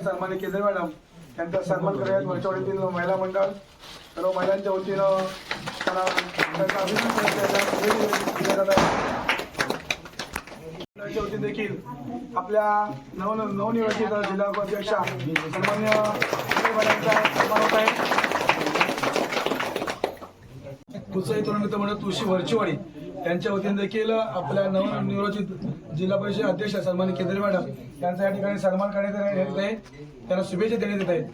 सन्माननीय केंद्रे मॅडम यांचा सन्मान करण्यात वरच्या वतीतील महिला मंडळ सर्व महिलांच्या वतीनं त्यांना त्यांचा अभिनंदन वतीने देखील आपल्या नवनिर्वाचित जिल्हा अध्यक्षा सन्मान्य केंद्रे मॅडमचा सन्मान होत आहे। उत्साही तरुण मित्र मंडळ तुळशी वरचीवाडी यांच्या वतीने देखील आपल्या नवनिर्वाचित जिल्हा परिषद अध्यक्ष सन्माननीय केंद्रे मॅडम यांचा या ठिकाणी सन्मान करण्यात येत आहे। त्यांना शुभेच्छा देण्यात येत आहेत।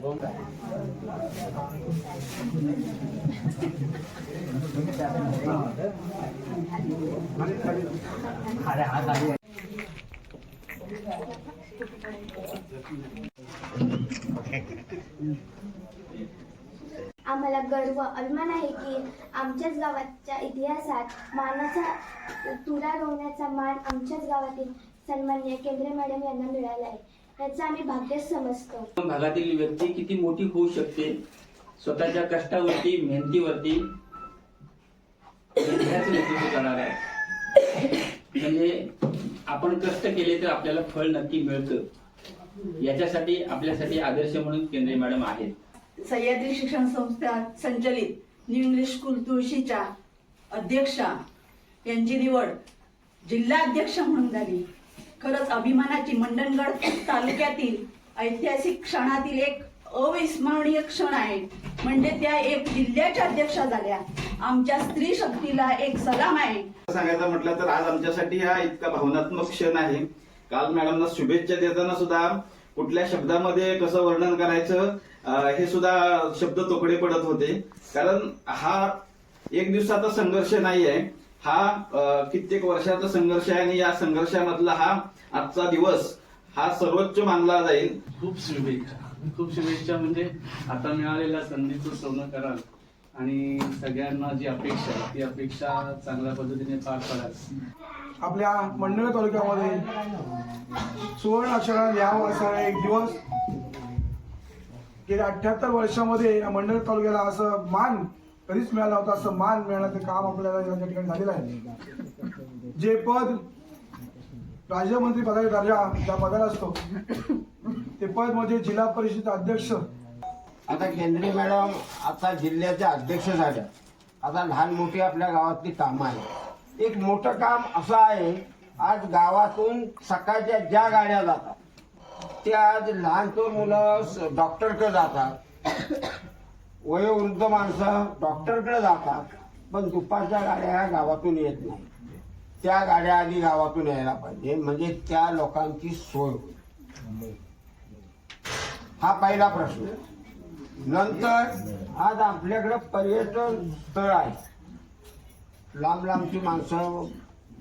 आम्हाला गर्व अभिमान आहे की आमच्याच गावाच्या इतिहासात मानाचा तुरा रोवण्याचा मान आमच्याच गावातील सन्माननीय केंद्रे मॅडम यांना मिळाला आहे। याचा आम्ही भाग्य समजतो। भागातील व्यक्ती किती मोठी होऊ शकते स्वतःच्या कष्टावरती मेहनतीवरती नेतृत्व करणार आहे। म्हणजे आपण कष्ट केले तर आपल्याला फळ नक्की मिळतं। याच्यासाठी आपल्यासाठी आदर्श म्हणून केंद्रे मॅडम आहेत। सह्याद्री शिक्षण संस्था संचलित न्यू इंग्लिश स्कूल तुळशीच्या अध्यक्षा यांची निवड जिल्हा अध्यक्ष म्हणून झाली। खरंच अभिमानाची मंडणगड तालुक्यातील ऐतिहासिक क्षणातील एक अविस्मरणीय क्षण आहे। म्हणजे त्या एक जिल्ह्याच्या अध्यक्षा झाल्या। आमच्या स्त्री शक्तीला एक सलाम आहे। सांगायचं म्हटलं तर आज आमच्यासाठी हा इतका भावनात्मक क्षण आहे। काल मॅडमना शुभेच्छा देताना सुद्धा कुठल्या शब्दामध्ये कसं वर्णन करायचं हे सुद्धा शब्द तोकडे पडत होते। कारण हा एक दिवसाचा संघर्ष नाही आहे, हा कित्येक वर्षाचा संघर्ष आहे आणि या संघर्षामधला हा आजचा दिवस हा सर्वोच्च मानला जाईल। खूप शुभेच्छा म्हणजे आता मिळालेल्या संधीचं सोनं कराल आणि सगळ्यांना जी अपेक्षा आहे ती अपेक्षा चांगल्या पद्धतीने पार पडाल। आपल्या मंडळ तालुक्यामध्ये सुवर्ण अक्षरात लिहावं असा एक दिवस गेल्या 78 वर्षामध्ये या मंडळ तालुक्याला असं मान कधीच मिळाला होता। असं मान मिळण्याचं काम आपल्याला या ठिकाणी झालेलं आहे। जे पद राज्यमंत्री पदाचा दर्जा ज्या पदाला असतो ते पद म्हणजे जिल्हा परिषद अध्यक्ष। आता केंद्रे मॅडम आता जिल्ह्याच्या अध्यक्ष झाल्या। आता लहान मोठी आपल्या गावातली कामं आहेत। एक मोठं काम असं आहे, आज गावातून सकाळच्या ज्या गाड्या जातात त्या आज लहान तो मुलं डॉक्टरकडे जातात, वयोवृद्ध माणसं डॉक्टरकडे जातात, पण दुपारच्या गाड्या गावातून येत नाही। त्या गाड्या आधी गावातून यायला पाहिजे म्हणजे त्या लोकांची सोय होईल। हा पहिला प्रश्न। नंतर आज आपल्याकडे पर्यटन स्थळ आहे, लांब लांबची माणसं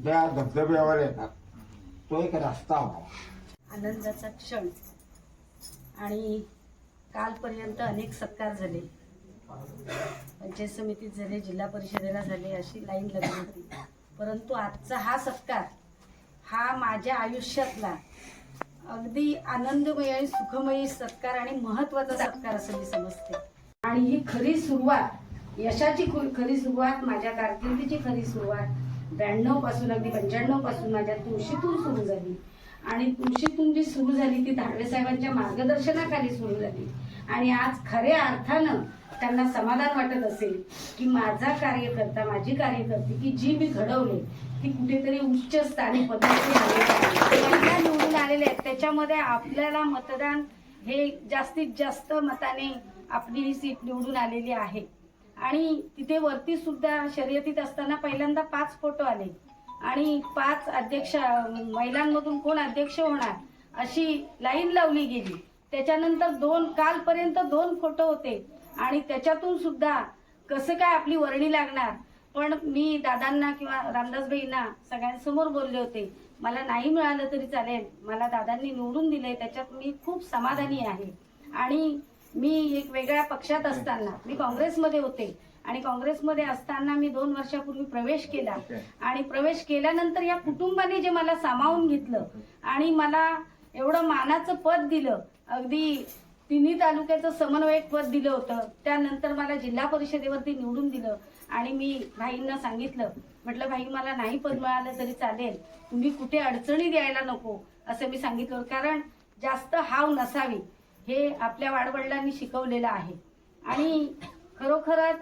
त्या धबधब्यावर येतात, तो एक रस्ता व्हावा। आनंदाचा क्षण आणि कालपर्यंत अनेक सत्कार झाले, पंचायत समितीत झाले, जिल्हा परिषदेला झाले, अशी लाईन लागली होती। परंतु आजचा हा सत्कार हा माझ्या आयुष्यातला अगदी आनंदमय आणि सुखमयी सत्कार आणि महत्त्वाचा सत्कार असं मी समजते। आणि ही खरी सुरुवात, यशाची खरी सुरुवात, माझ्या कारकिर्दीची खरी सुरुवात 92 पासून अगदी 95 पासून माझ्या तुळशीतून सुरू झाली। आणि तुळशीतून जी सुरू झाली ती धाडवे साहेबांच्या मार्गदर्शनाखाली सुरू झाली। आणि आज खऱ्या अर्थानं त्यांना समाधान वाटत असेल की माझा कार्यकर्ता, माझी कार्यकर्ती की जी मी घडवले ती कुठेतरी उच्च स्थानी पदावर निवडून आलेले आहेत। त्याच्यामध्ये आपल्याला मतदान हे जास्तीत जास्त मताने आपली ही सीट निवडून आलेली आहे। आणि तिथे वरती सुद्धा शर्यतीत असताना पहिल्यांदा 5 फोटो आले आणि 5 अध्यक्ष महिलांमधून कोण अध्यक्ष होणार अशी लाईन लावली गेली। त्याच्यानंतर कालपर्यंत 2 फोटो होते आणि त्याच्यातून सुद्धा कसं काय आपली वर्णी लागणार। पण मी दादांना किंवा रामदासबाईंना सगळ्यांसमोर बोलले होते, मला नाही मिळालं तरी चालेल, मला दादांनी निवडून दिले, त्याच्यात मी खूप समाधानी आहे। आणि मी एक वेगळ्या पक्षात असताना मी काँग्रेसमध्ये होते आणि काँग्रेसमध्ये असताना मी 2 वर्षापूर्वी प्रवेश केला आणि प्रवेश केल्यानंतर या कुटुंबाने जे मला सामावून घेतलं आणि मला एवढं मानाचं पद दिलं, अगदी तिन्ही तालुक्याचं समन्वयक पद दिलं होतं। त्यानंतर मला जिल्हा परिषदेवरती निवडून दिलं आणि मी भाईंना सांगितलं, म्हटलं भाई मला नाही पद मिळालं तरी चालेल, तुम्ही कुठे अडचणी द्यायला नको असं मी सांगितलं। कारण जास्त हाव नसावी, हे आपल्या वाडवडिलांनी शिकवलेलं आहे. आणि खरोखरच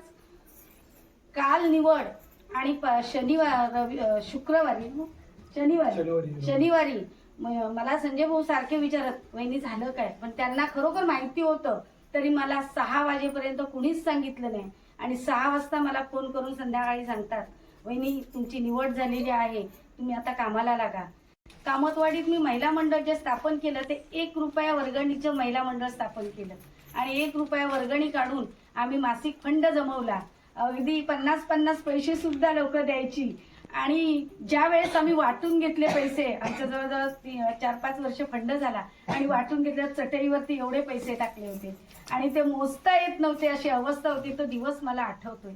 काल निवड आणि शनिवारी मला संजय भाऊ सारखे विचारत वहिनी झालं काय, पण त्यांना खरोखर माहिती होतं, तरी मला 6 वाजेपर्यंत कुणीच सांगितलं नाही. आणि 6 वाजता मला फोन करून संध्याकाळी सांगतात, वहिनी तुमची निवड झालेली आहे, तुम्ही आता कामाला लागा. कामतवाडीत मी महिला मंडळ जे स्थापन केलं ते 1 रुपया वर्गणीचं महिला मंडळ स्थापन केलं. आणि 1 रुपया वर्गणी काढून आम्ही मासिक फंड जमवला. अगदी 50-50 पैसे सुद्धा लोक द्यायची. आणि ज्या वेळेस आम्ही वाटून घेतले पैसे, आमच्या जवळजवळ 4-5 वर्ष फंड झाला आणि वाटून घेतल्या चटईवरती एवढे पैसे टाकले होते आणि ते मोजता येत नव्हते अशी अवस्था होती. तो दिवस मला आठवतोय.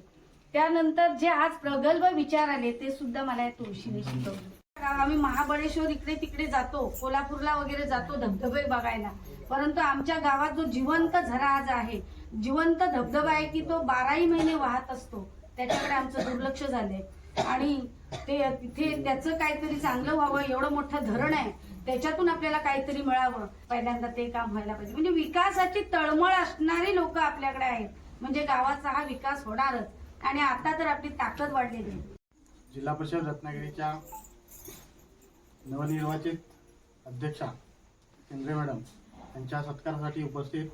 त्यानंतर जे आज प्रगल्भ विचार आले ते सुद्धा मला या तुळशीने शिकवले. आम्ही महाबळेश्वर इकडे तिकडे जातो, कोल्हापूरला वगैरे जातो धबधबे बघायला, परंतु आमच्या गावात जो जिवंत झरा आज आहे, जिवंत धबधबा आहे की तो 12ही महिने वाहत असतो, त्याच्याकडे आमचं दुर्लक्ष झालंय. आणि ते तिथे त्याचं काहीतरी चांगलं व्हावं, एवढं मोठं धरण आहे, त्याच्यातून आपल्याला काहीतरी मिळावं, पहिल्यांदा ते काम व्हायला पाहिजे. म्हणजे विकासाची तळमळ असणारी लोक आपल्याकडे आहेत, म्हणजे गावाचा हा विकास होणारच. आणि आता तर आपली ताकद वाढलेली आहे. जिल्हा परिषद रत्नागिरीच्या नवनिर्वाचित अध्यक्षा केंद्रे मॅडम यांच्या सत्कारासाठी उपस्थित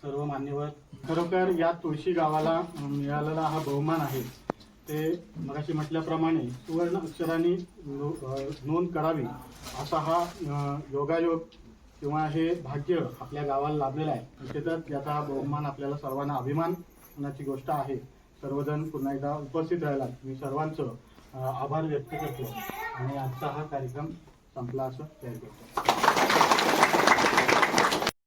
सर्व मान्यवर, खरोखर या तुळशी गावाला मिळालेला हा बहुमान आहे ते मगाशी म्हटल्याप्रमाणे सुवर्ण अक्षरांनी नोंद करावी असा हा योगायोग किंवा हे भाग्य आपल्या गावाला लाभलेलं आहे. निश्चितच याचा हा बहुमान आपल्याला सर्वांना अभिमान होण्याची गोष्ट आहे. सर्वजण पुन्हा एकदा उपस्थित राहिला मी सर्वांचं आभार व्यक्त करतो आणि आजचा हा कार्यक्रम संपला असं जाहीर करतो.